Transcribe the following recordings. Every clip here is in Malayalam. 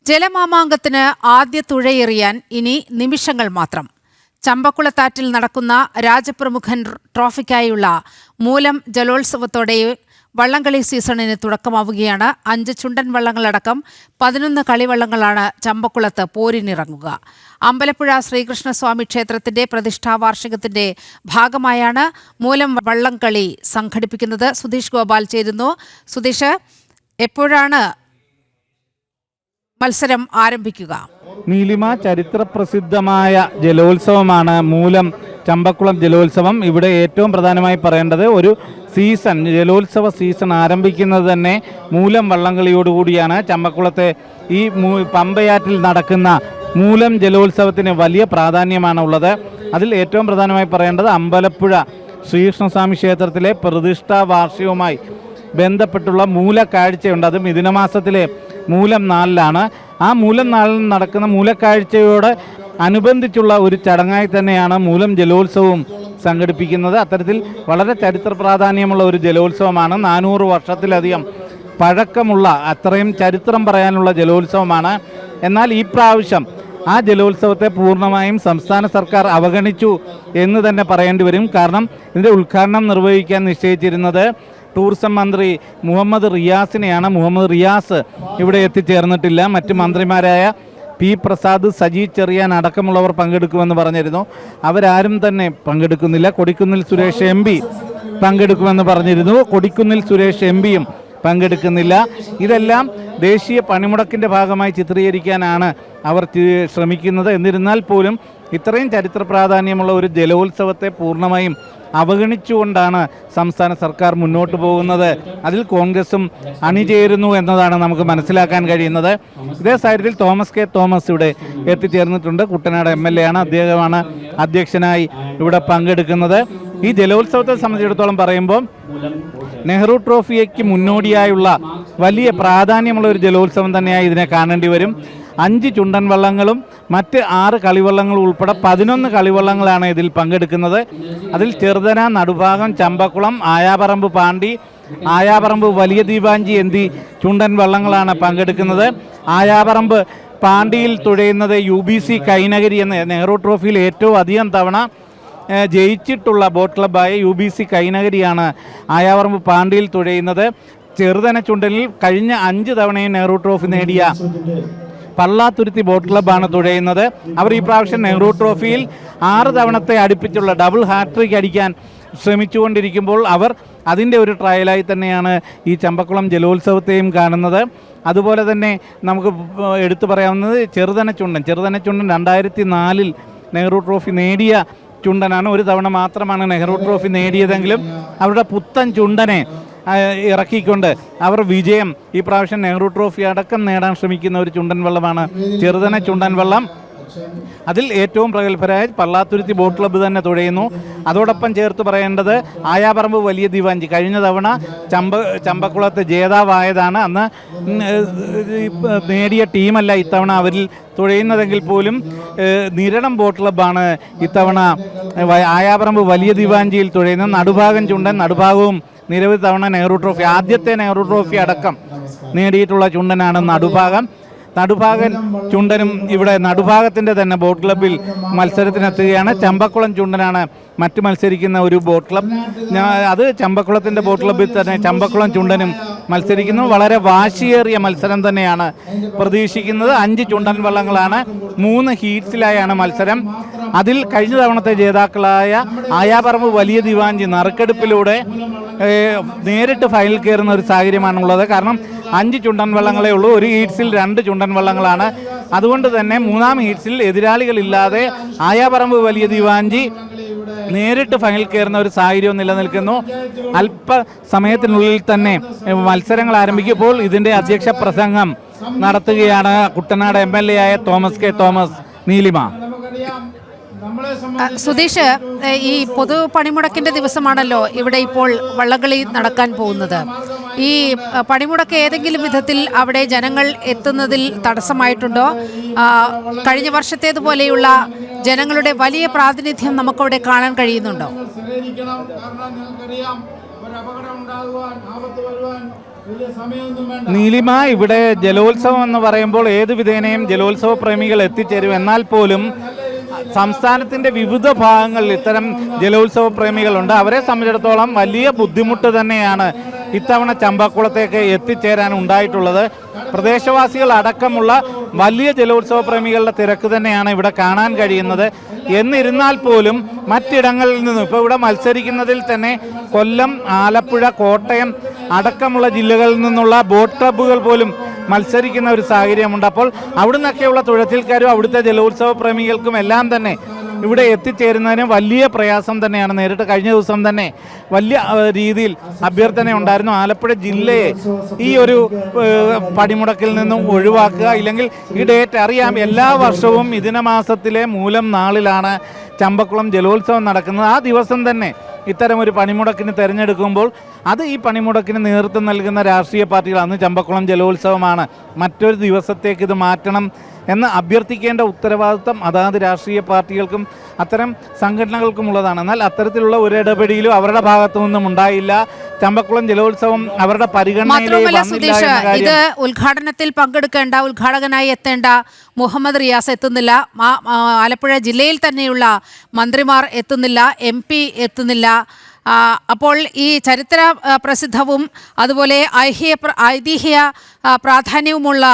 ജലമാമാങ്കത്തിന് ആദ്യ തുഴയെറിയാൻ ഇനി നിമിഷങ്ങൾ മാത്രം. ചമ്പക്കുളത്താറ്റിൽ നടക്കുന്ന രാജപ്രമുഖൻ ട്രോഫിക്കായുള്ള മൂലം ജലോത്സവത്തോടെ വള്ളംകളി സീസണിന് തുടക്കമാവുകയാണ്. 5 ചുണ്ടൻ വള്ളങ്ങളടക്കം 11 കളിവള്ളങ്ങളാണ് ചമ്പക്കുളത്ത് പോരിനിറങ്ങുക. അമ്പലപ്പുഴ ശ്രീകൃഷ്ണസ്വാമി ക്ഷേത്രത്തിന്റെ പ്രതിഷ്ഠാവാർഷികത്തിന്റെ ഭാഗമായാണ് മൂലം വള്ളംകളി സംഘടിപ്പിക്കുന്നത്. സുധീഷ് ഗോപാൽ ചേരുന്നു. സുധീഷ്, എപ്പോഴാണ് മത്സരം ആരംഭിക്കുക? നീലിമ, ചരിത്ര പ്രസിദ്ധമായ ജലോത്സവമാണ് മൂലം ചമ്പക്കുളം ജലോത്സവം. ഇവിടെ ഏറ്റവും പ്രധാനമായി പറയേണ്ടത് ഒരു സീസൺ, ജലോത്സവ സീസൺ ആരംഭിക്കുന്നത് തന്നെ മൂലം വള്ളംകളിയോടുകൂടിയാണ്. ചമ്പക്കുളത്തെ ഈ പമ്പയാറ്റിൽ നടക്കുന്ന മൂലം ജലോത്സവത്തിന് വലിയ പ്രാധാന്യമാണ് ഉള്ളത്. അതിൽ ഏറ്റവും പ്രധാനമായി പറയേണ്ടത് അമ്പലപ്പുഴ ശ്രീകൃഷ്ണസ്വാമി ക്ഷേത്രത്തിലെ പ്രതിഷ്ഠാ വാർഷികവുമായി ബന്ധപ്പെട്ടുള്ള മൂലക്കാഴ്ചയുണ്ട്. അത് മിഥുനമാസത്തിലെ മൂലം 4-ലാണ്. ആ മൂലം 4-ന് നടക്കുന്ന മൂലക്കാഴ്ചയോട് അനുബന്ധിച്ചുള്ള ഒരു ചടങ്ങായി തന്നെയാണ് മൂലം ജലോത്സവവും സംഘടിപ്പിക്കുന്നത്. അത്തരത്തിൽ വളരെ ചരിത്ര പ്രാധാന്യമുള്ള ഒരു ജലോത്സവമാണ്. 400 വർഷത്തിലധികം പഴക്കമുള്ള, അത്രയും ചരിത്രം പറയാനുള്ള ജലോത്സവമാണ്. എന്നാൽ ഈ പ്രാവശ്യം ആ ജലോത്സവത്തെ പൂർണ്ണമായും സംസ്ഥാന സർക്കാർ അവഗണിച്ചു എന്ന് തന്നെ പറയേണ്ടി വരും. കാരണം ഇതിൻ്റെ ഉദ്ഘാടനം നിർവഹിക്കാൻ നിശ്ചയിച്ചിരുന്നത് ടൂറിസം മന്ത്രി മുഹമ്മദ് റിയാസിനെയാണ്. മുഹമ്മദ് റിയാസ് ഇവിടെ എത്തിച്ചേർന്നിട്ടില്ല. മറ്റ് മന്ത്രിമാരായ പി പ്രസാദ്, സജി ചെറിയാൻ അടക്കമുള്ളവർ പങ്കെടുക്കുമെന്ന് പറഞ്ഞിരുന്നു. അവരാരും തന്നെ പങ്കെടുക്കുന്നില്ല. കൊടിക്കുന്നിൽ സുരേഷ് എം പി പങ്കെടുക്കുമെന്ന് പറഞ്ഞിരുന്നു. കൊടിക്കുന്നിൽ സുരേഷ് എം പിയും പങ്കെടുക്കുന്നില്ല. ഇതെല്ലാം ദേശീയ പണിമുടക്കിൻ്റെ ഭാഗമായി ചിത്രീകരിക്കാനാണ് അവർ ശ്രമിക്കുന്നത്. എന്നിരുന്നാൽ പോലും ഇത്രയും ചരിത്ര പ്രാധാന്യമുള്ള ഒരു ജലോത്സവത്തെ പൂർണ്ണമായും അവഗണിച്ചുകൊണ്ടാണ് സംസ്ഥാന സർക്കാർ മുന്നോട്ട് പോകുന്നത്. അതിൽ കോൺഗ്രസും അണിചേരുന്നു എന്നതാണ് നമുക്ക് മനസ്സിലാക്കാൻ കഴിയുന്നത്. ഇതേ സാഹചര്യത്തിൽ തോമസ് കെ തോമസ് ഇവിടെ എത്തിച്ചേർന്നിട്ടുണ്ട്. കുട്ടനാട് MLA ആണ്. അദ്ദേഹമാണ് അധ്യക്ഷനായി ഇവിടെ പങ്കെടുക്കുന്നത്. ഈ ജലോത്സവത്തെ സംബന്ധിച്ചിടത്തോളം പറയുമ്പോൾ നെഹ്റു ട്രോഫിക്ക് മുന്നോടിയായുള്ള വലിയ പ്രാധാന്യമുള്ള ഒരു ജലോത്സവം തന്നെയായി ഇതിനെ കാണേണ്ടി വരും. 5 ചുണ്ടൻ വള്ളങ്ങളും മറ്റ് 6 കളിവള്ളങ്ങളും ഉൾപ്പെടെ 11 കളിവള്ളങ്ങളാണ് ഇതിൽ പങ്കെടുക്കുന്നത്. അതിൽ ചെറുതന, നടുഭാഗം, ചമ്പക്കുളം, ആയാപറമ്പ് പാണ്ടി, ആയാപറമ്പ് വലിയ ദീപാഞ്ചി എന്നീ ചുണ്ടൻ വള്ളങ്ങളാണ് പങ്കെടുക്കുന്നത്. ആയാപറമ്പ് പാണ്ടിയിൽ തുഴയുന്നത് UBC കൈനഗരി എന്ന നെഹ്റു ട്രോഫിയിൽ ഏറ്റവും അധികം തവണ ജയിച്ചിട്ടുള്ള ബോട്ട് ക്ലബ്ബായ UBC കൈനഗരിയാണ് ആയാപറമ്പ് പാണ്ടിയിൽ തുഴയുന്നത്. ചെറുതന ചുണ്ടനിൽ കഴിഞ്ഞ 5 തവണയും നെഹ്റു ട്രോഫി നേടിയ പള്ളാത്തുരുത്തി ബോട്ട് ക്ലബ്ബാണ് തുഴയുന്നത്. അവർ ഈ പ്രാവശ്യം നെഹ്റു ട്രോഫിയിൽ 6 തവണത്തെ അടുപ്പിച്ചുള്ള ഡബിൾ ഹാട്രിക് അടിക്കാൻ ശ്രമിച്ചുകൊണ്ടിരിക്കുമ്പോൾ അവർ അതിൻ്റെ ഒരു ട്രയലായി തന്നെയാണ് ഈ ചമ്പക്കുളം ജലോത്സവത്തെയും കാണുന്നത്. അതുപോലെ തന്നെ നമുക്ക് എടുത്തു പറയാവുന്നത് ചെറുതന ചുണ്ടൻ 2004 നെഹ്റു ട്രോഫി നേടിയ ചുണ്ടനാണ്. ഒരു തവണ മാത്രമാണ് നെഹ്റു ട്രോഫി നേടിയതെങ്കിലും അവരുടെ പുത്തൻ ചുണ്ടനെ ഇറക്കിക്കൊണ്ട് അവർ വിജയം ഈ പ്രാവശ്യം നെഹ്റു ട്രോഫി അടക്കം നേടാൻ ശ്രമിക്കുന്ന ഒരു ചുണ്ടൻ വള്ളമാണ് ചെറുതന ചുണ്ടൻ വള്ളം. അതിൽ ഏറ്റവും പ്രഗത്ഭരായ പള്ളാത്തുരുത്തി ബോട്ട് ക്ലബ്ബ് തന്നെ തുഴയുന്നു. അതോടൊപ്പം ചേർത്ത് പറയേണ്ടത് ആയാപറമ്പ് വലിയ ദീപാഞ്ചി കഴിഞ്ഞ തവണ ചമ്പക്കുളത്ത് ജേതാവായതാണ്. അന്ന് നേടിയ ടീമല്ല ഇത്തവണ അവരിൽ തുഴയുന്നതെങ്കിൽ പോലും നിരണം ബോട്ട് ക്ലബ്ബാണ് ഇത്തവണ ആയാപറമ്പ് വലിയ ദീപാഞ്ചിയിൽ തുഴയുന്നത്. നടുഭാഗം ചുണ്ടൻ, നടുഭാഗവും നിരവധി തവണ നെഹ്റു ട്രോഫി, ആദ്യത്തെ നെഹ്റു ട്രോഫി അടക്കം നേടിയിട്ടുള്ള ചുണ്ടനാണ് നടുഭാഗം. നടുഭാഗൻ ചുണ്ടനും ഇവിടെ നടുഭാഗത്തിൻ്റെ തന്നെ ബോട്ട് ക്ലബ്ബിൽ മത്സരത്തിനെത്തുകയാണ്. ചമ്പക്കുളം ചുണ്ടനാണ് മറ്റ് മത്സരിക്കുന്ന ഒരു ബോട്ട് ക്ലബ്ബ്. അത് ചമ്പക്കുളത്തിൻ്റെ ബോട്ട് ക്ലബ്ബിൽ തന്നെ ചമ്പക്കുളം ചുണ്ടനും മത്സരിക്കുന്നു. വളരെ വാശിയേറിയ മത്സരം തന്നെയാണ് പ്രതീക്ഷിക്കുന്നത്. 5 ചുണ്ടൻ വള്ളങ്ങളാണ്. 3 ഹീറ്റ്സിലായാണ് മത്സരം. അതിൽ കഴിഞ്ഞ തവണത്തെ ജേതാക്കളായ ആയാപറമ്പ് വലിയ ദിവാഞ്ചി നറുക്കെടുപ്പിലൂടെ നേരിട്ട് ഫൈനൽ കയറുന്ന ഒരു സാഹചര്യമാണുള്ളത്. കാരണം 5 ചുണ്ടൻ വള്ളങ്ങളേ ഉള്ളൂ. ഒരു ഹീറ്റ്സിൽ 2 ചുണ്ടൻ വള്ളങ്ങളാണ്. അതുകൊണ്ട് തന്നെ 3-ാം ഹീറ്റ്സിൽ എതിരാളികളില്ലാതെ ആയാപറമ്പ് വലിയ ദിവാഞ്ചി നേരിട്ട് ഫൈനൽ കയറുന്ന ഒരു സാഹചര്യം നിലനിൽക്കുന്നു. അല്പസമയത്തിനുള്ളിൽ തന്നെ മത്സരങ്ങൾ ആരംഭിക്കുമ്പോൾ ഇതിൻ്റെ അധ്യക്ഷ പ്രസംഗം നടത്തുകയാണ് കുട്ടനാട് MLA ആയ തോമസ് കെ തോമസ്. നീലിമ. സുധീഷ്, ഈ പൊതു പണിമുടക്കിന്റെ ദിവസമാണല്ലോ ഇവിടെ ഇപ്പോൾ വള്ളംകളി നടക്കാൻ പോകുന്നത്. ഈ പണിമുടക്ക് ഏതെങ്കിലും വിധത്തിൽ അവിടെ ജനങ്ങൾ എത്തുന്നതിൽ തടസ്സമായിട്ടുണ്ടോ? കഴിഞ്ഞ വർഷത്തേതുപോലെയുള്ള ജനങ്ങളുടെ വലിയ പ്രാതിനിധ്യം നമുക്കവിടെ കാണാൻ കഴിയുന്നുണ്ടോ? നീലിമ, ഇവിടെ ജലോത്സവം എന്ന് പറയുമ്പോൾ ഏത് വിധേനയും ജലോത്സവ പ്രേമികൾ എത്തിച്ചേരും. എന്നാൽ പോലും സംസ്ഥാനത്തിൻ്റെ വിവിധ ഭാഗങ്ങളിൽ ഇത്തരം ജലോത്സവ പ്രേമികളുണ്ട്. അവരെ സംബന്ധിച്ചിടത്തോളം വലിയ ബുദ്ധിമുട്ട് തന്നെയാണ് ഇത്തവണ ചമ്പക്കുളത്തേക്ക് എത്തിച്ചേരാൻ ഉണ്ടായിട്ടുള്ളത്. പ്രദേശവാസികൾ അടക്കമുള്ള വലിയ ജലോത്സവ പ്രേമികളുടെ തിരക്ക് തന്നെയാണ് ഇവിടെ കാണാൻ കഴിയുന്നത്. എന്നിരുന്നാൽ പോലും മറ്റിടങ്ങളിൽ നിന്നും ഇപ്പോൾ ഇവിടെ മത്സരിക്കുന്നതിൽ തന്നെ കൊല്ലം, ആലപ്പുഴ, കോട്ടയം അടക്കമുള്ള ജില്ലകളിൽ നിന്നുള്ള ബോട്ട് ക്ലബ്ബുകൾ പോലും മത്സരിക്കുന്ന ഒരു സാഹചര്യമുണ്ട്. അപ്പോൾ അവിടെ നിന്നൊക്കെയുള്ള തുഴച്ചിൽക്കാരും അവിടുത്തെ ജലോത്സവ പ്രേമികൾക്കും എല്ലാം തന്നെ ഇവിടെ എത്തിച്ചേരുന്നതിന് വലിയ പ്രയാസം തന്നെയാണ് നേരിട്ട്. കഴിഞ്ഞ ദിവസം തന്നെ വലിയ രീതിയിൽ അഭ്യർത്ഥന ഉണ്ടായിരുന്നു, ആലപ്പുഴ ജില്ലയെ ഈ ഒരു പണിമുടക്കിൽ നിന്നും ഒഴിവാക്കുക, ഇല്ലെങ്കിൽ ഈ ഡേറ്റ് അറിയാം. എല്ലാ വർഷവും ഇതിന മാസത്തിലെ മൂലം നാളിലാണ് ചമ്പക്കുളം ജലോത്സവം നടക്കുന്നത്. ആ ദിവസം തന്നെ ഇത്തരമൊരു പണിമുടക്കിന് തിരഞ്ഞെടുക്കുമ്പോൾ അത് ഈ പണിമുടക്കിന് നേതൃത്വം നൽകുന്ന രാഷ്ട്രീയ പാർട്ടികൾ അന്ന് ചമ്പക്കുളം ജലോത്സവമാണ്, മറ്റൊരു ദിവസത്തേക്ക് ഇത് മാറ്റണം എന്ന് അഭ്യർത്ഥിക്കേണ്ട ഉത്തരവാദിത്വം അതാത് രാഷ്ട്രീയ പാർട്ടികൾക്കും അത്തരം സംഘടനകൾക്കുമുള്ളതാണ്. എന്നാൽ അത്തരത്തിലുള്ള ഒരു ഇടപെടലും അവരുടെ ഭാഗത്തു നിന്നും ഉണ്ടായില്ല. ചമ്പക്കുളം ജലോത്സവം അവരുടെ പരിഗണനയിലേക്ക് വന്നില്ല. ഇത് ഉദ്ഘാടനത്തിൽ പങ്കെടുക്കേണ്ട, ഉദ്ഘാടകനായി എത്തേണ്ട മുഹമ്മദ് റിയാസ് എത്തുന്നില്ല. ആലപ്പുഴ ജില്ലയിൽ തന്നെയുള്ള മന്ത്രിമാർ എത്തുന്നില്ല, MP എത്തുന്നില്ല. അപ്പോൾ ഈ ചരിത്ര പ്രസിദ്ധവും അതുപോലെ ഐതിഹ്യ പ്രാധാന്യവുമുള്ള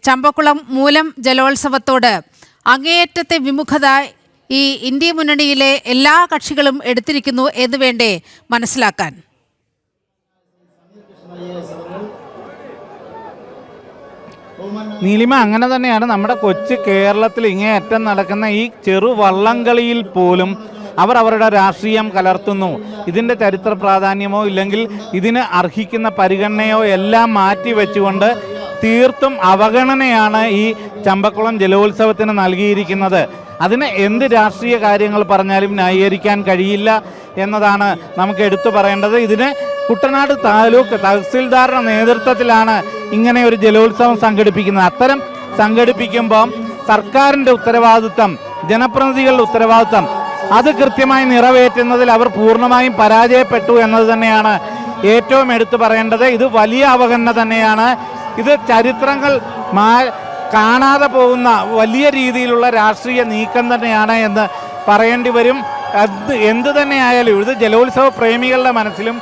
ചമ്പക്കുളം മൂലം ജലോത്സവത്തോട് അങ്ങേയറ്റത്തെ വിമുഖത ഈ ഇന്ത്യ മുന്നണിയിലെ എല്ലാ കക്ഷികളും എടുത്തിരിക്കുന്നു എന്ന് വേണ്ടേ മനസ്സിലാക്കാൻ? നീലിമ, അങ്ങനെ തന്നെയാണ്. നമ്മുടെ കൊച്ചു കേരളത്തിൽ ഇങ്ങേയറ്റം നടക്കുന്ന ഈ ചെറു വള്ളംകളിയിൽ പോലും അവർ അവരുടെ രാഷ്ട്രീയം കലർത്തുന്നു. ഇതിൻ്റെ ചരിത്ര പ്രാധാന്യമോ ഇല്ലെങ്കിൽ ഇതിന് അർഹിക്കുന്ന പരിഗണനയോ എല്ലാം മാറ്റി വെച്ചുകൊണ്ട് തീർത്തും അവഗണനയാണ് ഈ ചമ്പക്കുളം ജലോത്സവത്തിന് നൽകിയിരിക്കുന്നത്. അതിന് എന്ത് രാഷ്ട്രീയ കാര്യങ്ങൾ പറഞ്ഞാലും ന്യായീകരിക്കാൻ കഴിയില്ല എന്നതാണ് നമുക്ക് എടുത്തു പറയേണ്ടത്. ഇതിന് കുട്ടനാട് താലൂക്ക് തഹസിൽദാരുടെ നേതൃത്വത്തിലാണ് ഇങ്ങനെ ഒരു ജലോത്സവം സംഘടിപ്പിക്കുന്നത്. അത്തരം സംഘടിപ്പിക്കുമ്പോൾ സർക്കാരിൻ്റെ ഉത്തരവാദിത്വം, ജനപ്രതിനിധികളുടെ ഉത്തരവാദിത്വം അത് കൃത്യമായി നിറവേറ്റുന്നതിൽ അവർ പൂർണ്ണമായും പരാജയപ്പെട്ടു എന്നത് തന്നെയാണ് ഏറ്റവും എടുത്തു പറയേണ്ടത്. ഇത് വലിയ അവഗണന തന്നെയാണ്. ഇത് ചരിത്രങ്ങൾ കാണാതെ പോകുന്ന വലിയ രീതിയിലുള്ള രാഷ്ട്രീയ നീക്കം തന്നെയാണ് എന്ന് പറയേണ്ടി വരും. എന്ത് തന്നെയായാലും ഇത് ജലോത്സവ പ്രേമികളുടെ മനസ്സിലും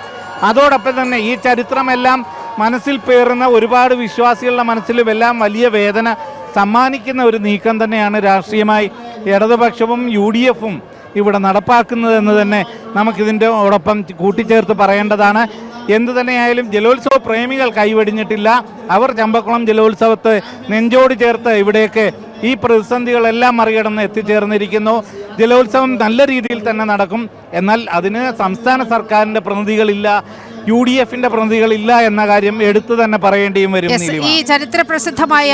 അതോടൊപ്പം തന്നെ ഈ ചരിത്രമെല്ലാം മനസ്സിൽ പേറുന്ന ഒരുപാട് വിശ്വാസികളുടെ മനസ്സിലും എല്ലാം വലിയ വേദന സമ്മാനിക്കുന്ന ഒരു നീക്കം തന്നെയാണ് രാഷ്ട്രീയമായി ഇടതുപക്ഷവും UDFും ഇവിടെ നടപ്പാക്കുന്നതെന്ന് തന്നെ നമുക്കിതിൻ്റെ ഓടൊപ്പം കൂട്ടിച്ചേർത്ത് പറയേണ്ടതാണ്. എന്തു തന്നെയായാലും ജലോത്സവ പ്രേമികൾ കൈവെടിഞ്ഞിട്ടില്ല. അവർ ചമ്പക്കുളം ജലോത്സവത്തെ നെഞ്ചോട് ചേർത്ത് ഇവിടേക്ക് ഈ പ്രതിസന്ധികളെല്ലാം മറികടന്ന് എത്തിച്ചേർന്നിരിക്കുന്നു. ജലോത്സവം നല്ല രീതിയിൽ തന്നെ നടക്കും. എന്നാൽ അതിന് സംസ്ഥാന സർക്കാരിൻ്റെ പ്രതിനിധികളില്ല, UDFിൻ്റെ പ്രതിനിധികളില്ല എന്ന കാര്യം എടുത്തു തന്നെ പറയേണ്ടിയും വരും. ഈ ചരിത്ര പ്രസിദ്ധമായ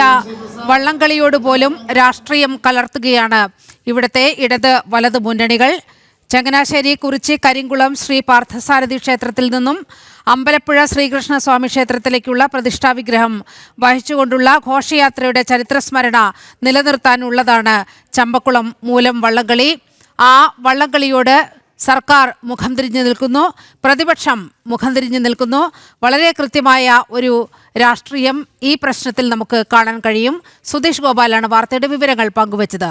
വള്ളംകളിയോട് പോലും രാഷ്ട്രീയം കലർത്തുകയാണ് ഇവിടുത്തെ ഇടത് വലത് മുന്നണികൾ. ചങ്ങനാശ്ശേരി കുറിച്ചി കരിങ്കുളം ശ്രീ പാർത്ഥസാരഥി ക്ഷേത്രത്തിൽ നിന്നും അമ്പലപ്പുഴ ശ്രീകൃഷ്ണസ്വാമി ക്ഷേത്രത്തിലേക്കുള്ള പ്രതിഷ്ഠാ വിഗ്രഹം വഹിച്ചുകൊണ്ടുള്ള ഘോഷയാത്രയുടെ ചരിത്രസ്മരണ നിലനിർത്താനുള്ളതാണ് ചമ്പക്കുളം മൂലം വള്ളംകളി. ആ വള്ളംകളിയോട് സർക്കാർ മുഖം തിരിഞ്ഞു നിൽക്കുന്നു, പ്രതിപക്ഷം മുഖം തിരിഞ്ഞു നിൽക്കുന്നു. വളരെ കൃത്യമായ ഒരു രാഷ്ട്രീയം ഈ പ്രശ്നത്തിൽ നമുക്ക് കാണാൻ കഴിയും. സുധീഷ് ഗോപാലാണ് വാർത്തയുടെ വിവരങ്ങൾ പങ്കുവച്ചത്.